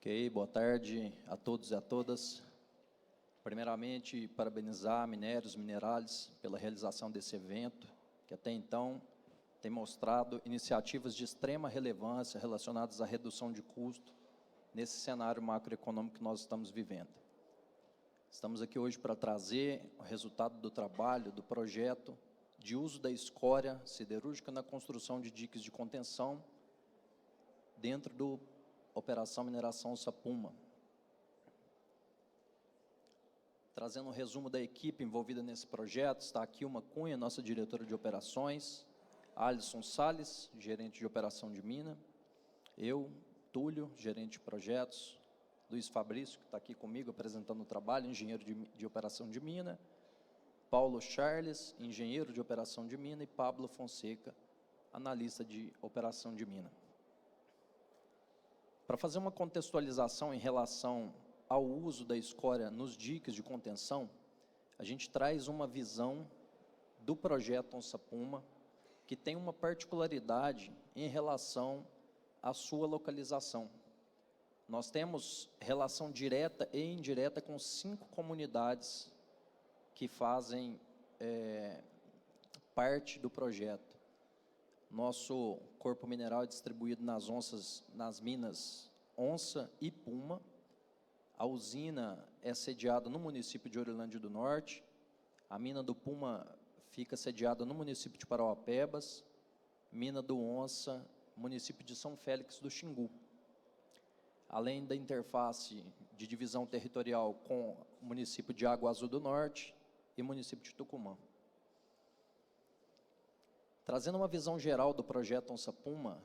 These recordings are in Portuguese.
Ok, boa tarde a todos e a todas. Primeiramente, parabenizar Minérios Minerales pela realização desse evento, que até então tem mostrado iniciativas de extrema relevância relacionadas à redução de custo nesse cenário macroeconômico que nós estamos vivendo. Estamos aqui hoje para trazer o resultado do trabalho, do projeto de uso da escória siderúrgica na construção de diques de contenção dentro do Operação Mineração Onça Puma. Trazendo um resumo da equipe envolvida nesse projeto, está aqui Ilma Cunha, nossa diretora de operações, Alisson Salles, gerente de operação de mina, eu, Túlio, gerente de projetos, Luiz Fabrício, que está aqui comigo apresentando o trabalho, engenheiro de operação de mina, Paulo Charles, engenheiro de operação de mina, e Pablo Fonseca, analista de operação de mina. Para fazer uma contextualização em relação ao uso da escória nos diques de contenção, a gente traz uma visão do projeto Onça Puma, que tem uma particularidade em relação à sua localização. Nós temos relação direta e indireta com 5 comunidades que fazem parte do projeto. Nosso corpo mineral é distribuído nas minas Onça e Puma. A usina é sediada no município de Orilândia do Norte. A mina do Puma fica sediada no município de Parauapebas. Mina do Onça, município de São Félix do Xingu. Além da interface de divisão territorial com o município de Água Azul do Norte e município de Tucumã. Trazendo uma visão geral do projeto Onça Puma,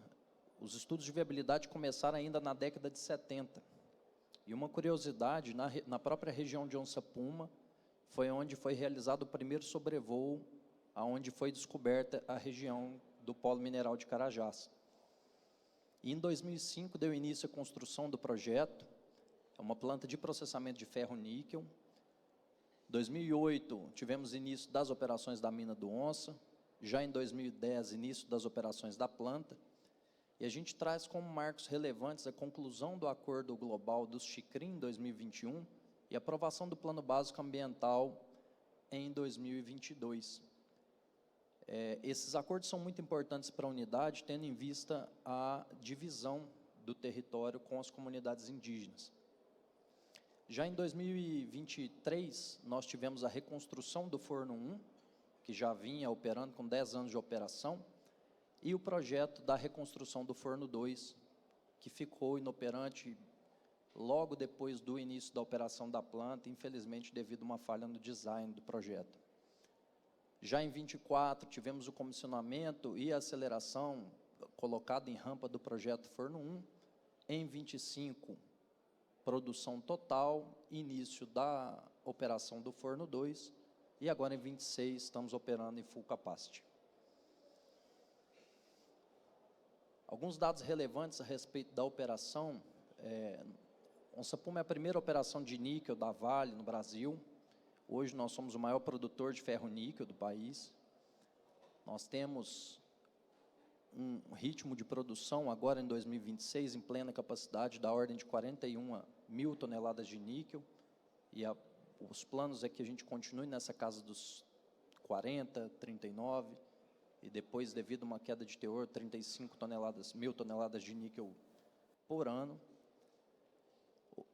os estudos de viabilidade começaram ainda na década de 70. E uma curiosidade, na própria região de Onça Puma, foi onde foi realizado o primeiro sobrevoo, aonde foi descoberta a região do polo mineral de Carajás. E em 2005 deu início à construção do projeto, uma planta de processamento de ferro-níquel. Em 2008 tivemos início das operações da mina do Onça, já em 2010 início das operações da planta, e a gente traz como marcos relevantes a conclusão do Acordo Global dos Xicrim em 2021 e a aprovação do Plano Básico Ambiental em 2022. Esses acordos são muito importantes para a unidade, tendo em vista a divisão do território com as comunidades indígenas. Já em 2023, nós tivemos a reconstrução do Forno 1, que já vinha operando com 10 anos de operação, e o projeto da reconstrução do Forno 2, que ficou inoperante logo depois do início da operação da planta, infelizmente devido a uma falha no design do projeto. Já em 24, tivemos o comissionamento e a aceleração colocada em rampa do projeto Forno 1. Em 25, produção total, início da operação do Forno 2, e agora em 26 estamos operando em full capacity. Alguns dados relevantes a respeito da operação. Onça Puma é a primeira operação de níquel da Vale no Brasil. Hoje nós somos o maior produtor de ferro-níquel do país. Nós temos um ritmo de produção agora em 2026 em plena capacidade da ordem de 41 mil toneladas de níquel, e os planos é que a gente continue nessa casa dos 40, 39, e depois, devido a uma queda de teor, 35 mil toneladas de níquel por ano.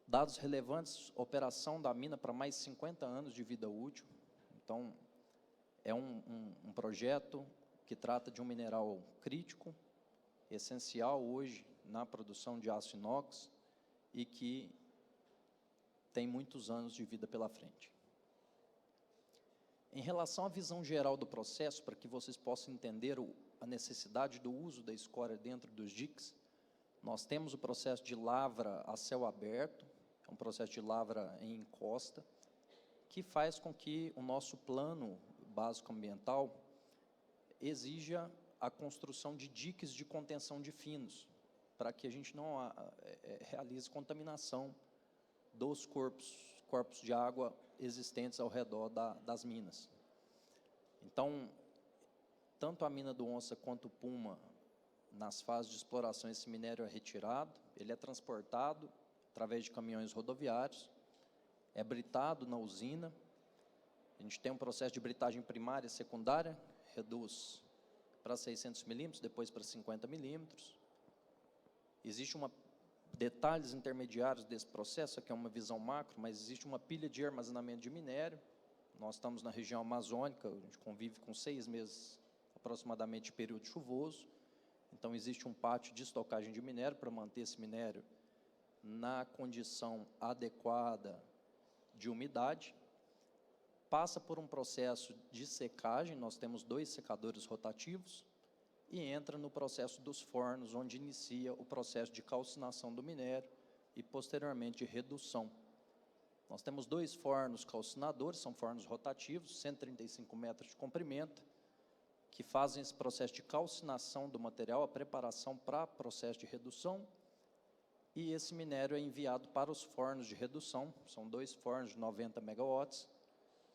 Dados relevantes, operação da mina para mais 50 anos de vida útil. Então, é um projeto que trata de um mineral crítico, essencial hoje na produção de aço inox, e que tem muitos anos de vida pela frente. Em relação à visão geral do processo, para que vocês possam entender a necessidade do uso da escória dentro dos diques, nós temos o processo de lavra a céu aberto, é um processo de lavra em encosta, que faz com que o nosso plano básico ambiental exija a construção de diques de contenção de finos, para que a gente não realize contaminação dos corpos de água existentes ao redor das minas. Então, tanto a mina do Onça quanto o Puma, nas fases de exploração, esse minério é retirado, ele é transportado através de caminhões rodoviários, é britado na usina. A gente tem um processo de britagem primária e secundária, reduz para 600 milímetros, depois para 50 milímetros. Existe detalhes intermediários desse processo, aqui é uma visão macro, mas existe uma pilha de armazenamento de minério. Nós estamos na região amazônica, a gente convive com 6 meses aproximadamente de período chuvoso. Então, existe um pátio de estocagem de minério para manter esse minério na condição adequada de umidade. Passa por um processo de secagem, nós temos 2 secadores rotativos, e entra no processo dos fornos, onde inicia o processo de calcinação do minério e, posteriormente, redução. Nós temos 2 fornos calcinadores, são fornos rotativos, 135 metros de comprimento, que fazem esse processo de calcinação do material, a preparação para o processo de redução, e esse minério é enviado para os fornos de redução, são 2 fornos de 90 megawatts,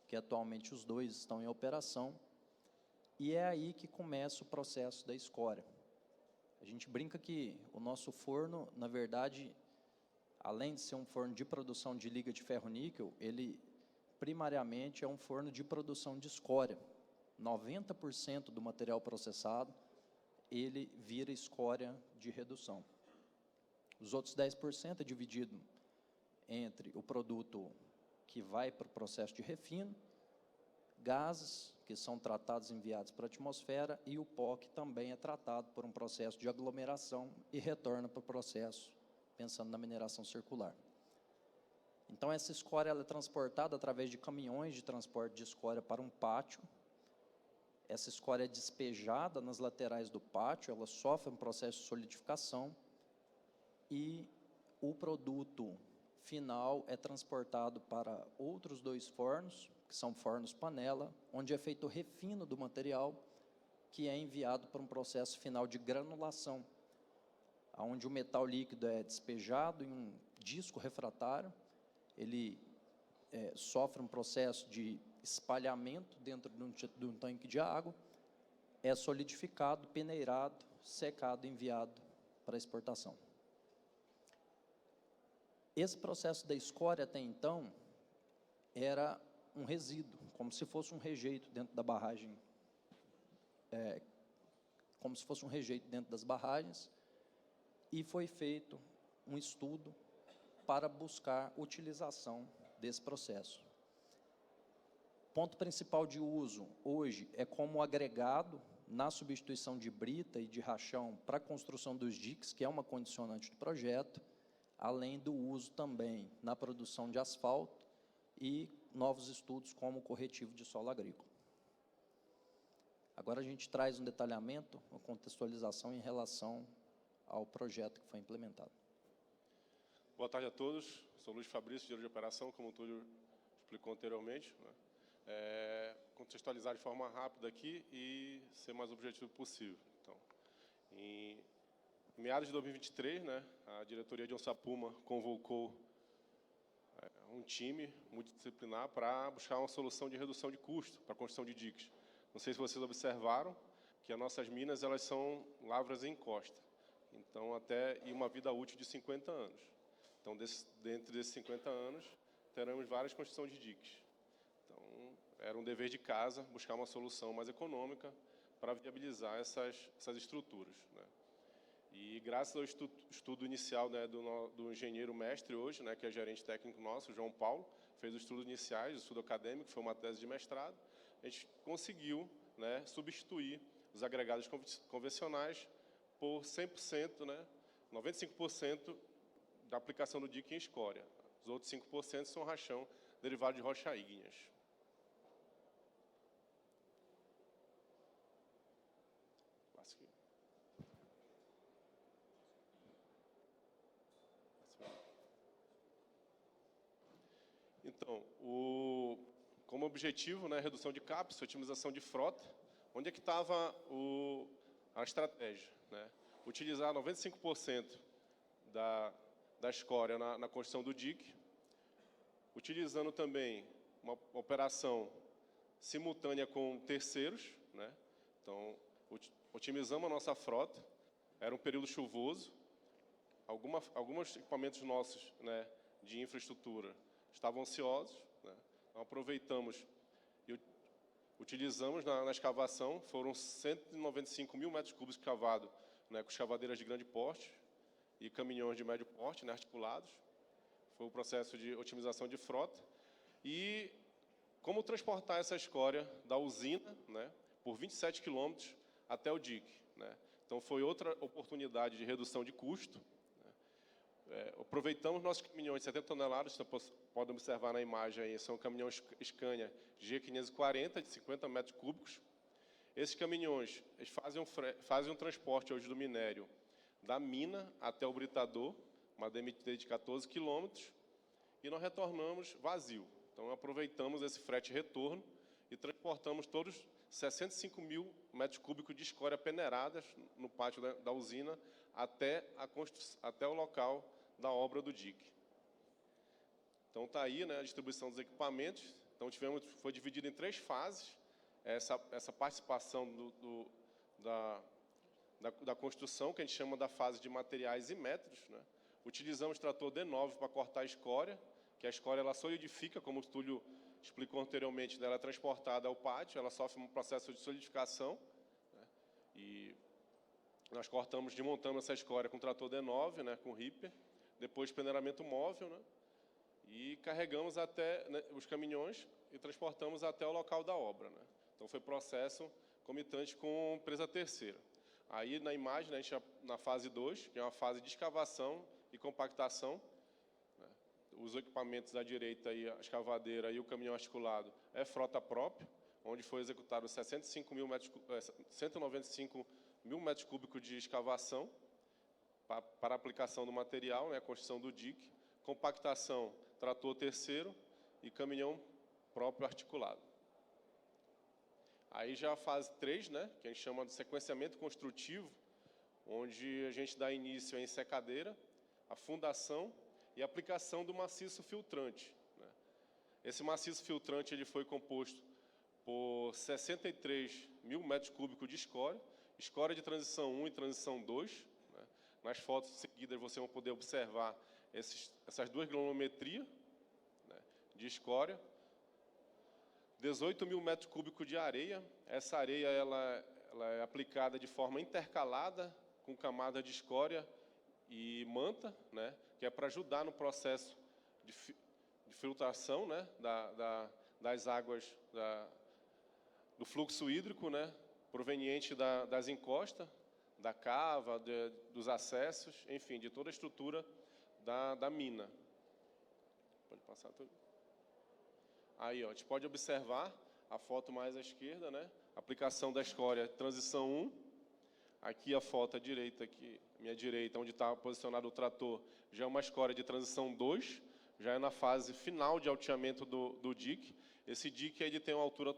que atualmente os 2 estão em operação, e é aí que começa o processo da escória. A gente brinca que o nosso forno, na verdade, além de ser um forno de produção de liga de ferro-níquel, ele primariamente é um forno de produção de escória. 90% do material processado, ele vira escória de redução. Os outros 10% é dividido entre o produto que vai para o processo de refino, gases que são tratados e enviados para a atmosfera, e o pó que também é tratado por um processo de aglomeração e retorna para o processo, pensando na mineração circular. Então, essa escória ela é transportada através de caminhões de transporte de escória para um pátio. Essa escória é despejada nas laterais do pátio, ela sofre um processo de solidificação, e o produto final é transportado para outros 2 fornos, que são fornos panela, onde é feito o refino do material, que é enviado para um processo final de granulação, onde o metal líquido é despejado em um disco refratário, ele sofre um processo de espalhamento dentro de um tanque de água, é solidificado, peneirado, secado e enviado para exportação. Esse processo da escória, até então, era um resíduo, como se fosse um rejeito dentro da barragem, como se fosse um rejeito dentro das barragens, e foi feito um estudo para buscar utilização desse processo. Ponto principal de uso hoje é como agregado na substituição de brita e de rachão para a construção dos diques, que é uma condicionante do projeto, além do uso também na produção de asfalto e novos estudos como corretivo de solo agrícola. Agora a gente traz um detalhamento, uma contextualização em relação ao projeto que foi implementado. Boa tarde a todos. Sou Luiz Fabrício, diretor de operação, como o Túlio explicou anteriormente, né? Contextualizar de forma rápida aqui e ser mais objetivo possível. Então, em meados de 2023, né, a diretoria de Onça Puma convocou um time multidisciplinar para buscar uma solução de redução de custo para a construção de diques. Não sei se vocês observaram que as nossas minas elas são lavras em encosta, então até uma vida útil de 50 anos. Então, dentro desses 50 anos, teremos várias construções de diques. Então, era um dever de casa buscar uma solução mais econômica para viabilizar essas estruturas, né? E graças ao estudo inicial, né, do engenheiro mestre hoje, né, que é gerente técnico nosso, João Paulo, fez os estudos iniciais, o estudo acadêmico, foi uma tese de mestrado, a gente conseguiu, né, substituir os agregados convencionais por 100%, né, 95% da aplicação do dique em escória. Os outros 5% são rachão derivado de rocha ígneas. Então, como objetivo, né, redução de CAPEX, otimização de frota, onde é que estava a estratégia, né? Utilizar 95% da escória na construção do dique, utilizando também uma operação simultânea com terceiros, né? Então, otimizamos a nossa frota, era um período chuvoso, alguns equipamentos nossos, né, de infraestrutura estavam ociosos, né? Então, aproveitamos e utilizamos na escavação. Foram 195 mil metros cúbicos cavados, né, com escavadeiras de grande porte e caminhões de médio porte, né, articulados. Foi um processo de otimização de frota. E como transportar essa escória da usina, né, por 27 quilômetros até o dique, né? Então, foi outra oportunidade de redução de custo. Aproveitamos nossos caminhões de 70 toneladas, vocês podem observar na imagem aí, são caminhões Scania G540, de 50 metros cúbicos. Esses caminhões eles fazem um transporte hoje do minério da mina até o britador, uma DMT de 14 quilômetros, e nós retornamos vazio. Então, aproveitamos esse frete retorno e transportamos todos 65 mil metros cúbicos de escória peneiradas no pátio da usina até o local da obra do dique. Então, está aí, né, a distribuição dos equipamentos. Então, foi dividido em 3 fases essa participação da construção, que a gente chama da fase de materiais e métodos, né? Utilizamos trator D9 para cortar a escória, que a escória ela solidifica, como o Túlio explicou anteriormente, né? Ela é transportada ao pátio, ela sofre um processo de solidificação, né? E nós desmontamos essa escória com trator D9, né, com Ripper, depois peneiramento móvel, né, e carregamos até, né, os caminhões e transportamos até o local da obra, né. Então, foi processo comitante com empresa terceira. Aí, na imagem, né, a gente, na fase 2, que é uma fase de escavação e compactação, né, os equipamentos à direita, aí, a escavadeira e o caminhão articulado, é frota própria, onde foi executado 195 mil metros cúbicos de escavação para aplicação do material, né, a construção do dique, compactação, trator terceiro e caminhão próprio articulado. Aí já a fase 3, né, que a gente chama de sequenciamento construtivo, onde a gente dá início à ensecadeira, a fundação e a aplicação do maciço filtrante, né. Esse maciço filtrante ele foi composto por 63 mil metros cúbicos de escória de transição 1 e transição 2. Né? Nas fotos seguidas, vocês vão poder observar essas 2 granulometrias, né, de escória. 18 mil metros cúbicos de areia. Essa areia ela é aplicada de forma intercalada com camada de escória e manta, né, que é para ajudar no processo de filtração, né, das águas do fluxo hídrico, né, proveniente das encostas, da cava, dos acessos, enfim, de toda a estrutura da mina. Pode passar tudo. Aí, ó, a gente pode observar a foto mais à esquerda, né? Aplicação da escória, transição 1. Aqui a foto à direita, aqui, minha direita, onde está posicionado o trator, já é uma escória de transição 2, já é na fase final de alteamento do dique. Esse dique ele tem uma altura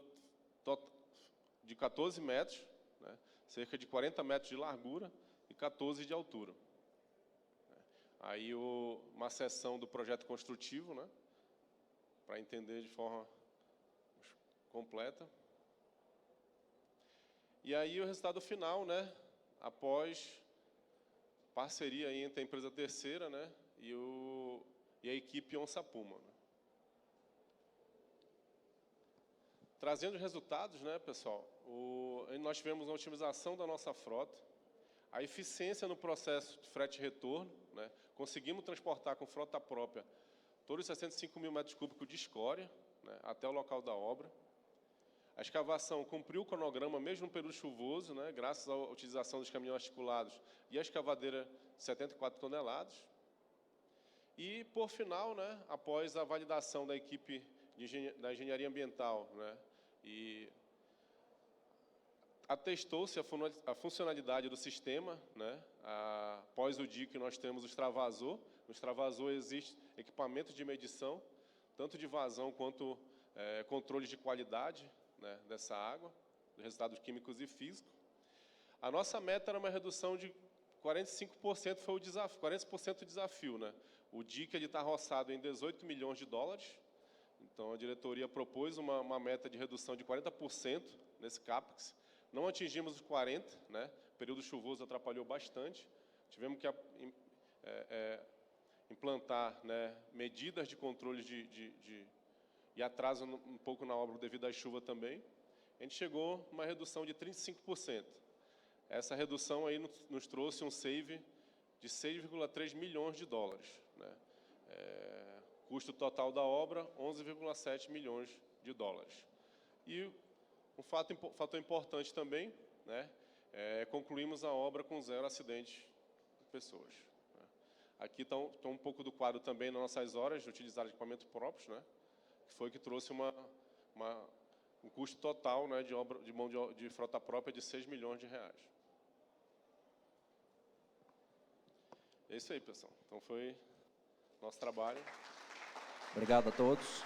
de 14 metros, né, cerca de 40 metros de largura e 14 de altura. Aí uma seção do projeto construtivo, né, para entender de forma completa. E aí o resultado final, né, após parceria entre a empresa terceira, né, e a equipe Onça Puma, né. Trazendo os resultados, né, pessoal, nós tivemos uma otimização da nossa frota, a eficiência no processo de frete e retorno, né, conseguimos transportar com frota própria todos os 65 mil metros cúbicos de escória, né, até o local da obra. A escavação cumpriu o cronograma, mesmo no período chuvoso, né, graças à utilização dos caminhões articulados e a escavadeira de 74 toneladas. E, por final, né, após a validação da equipe da engenharia ambiental, né, e atestou-se a funcionalidade do sistema, né, após o dique nós temos o extravasor. No extravasor existe equipamento de medição, tanto de vazão quanto controle de qualidade, né, dessa água, de resultados químicos e físicos. A nossa meta era uma redução de 45%, foi o desafio, 40% desafio, né? O dique está roçado em 18 milhões de dólares, então a diretoria propôs uma meta de redução de 40% nesse CAPEX. Não atingimos os 40%, né? O período chuvoso atrapalhou bastante, tivemos que implantar, né, medidas de controle e atraso um pouco na obra devido à chuva também, a gente chegou a uma redução de 35%. Essa redução aí nos trouxe um save de 6,3 milhões de dólares. Né? Custo total da obra, 11,7 milhões de dólares. E um fator importante também, né, concluímos a obra com 0 acidentes de pessoas. Né? Aqui está um pouco do quadro também nas nossas horas de utilizar equipamentos próprios, né, que foi que trouxe um custo total, né, de mão de frota própria de 6 milhões de reais. É isso aí, pessoal. Então foi nosso trabalho. Obrigado a todos.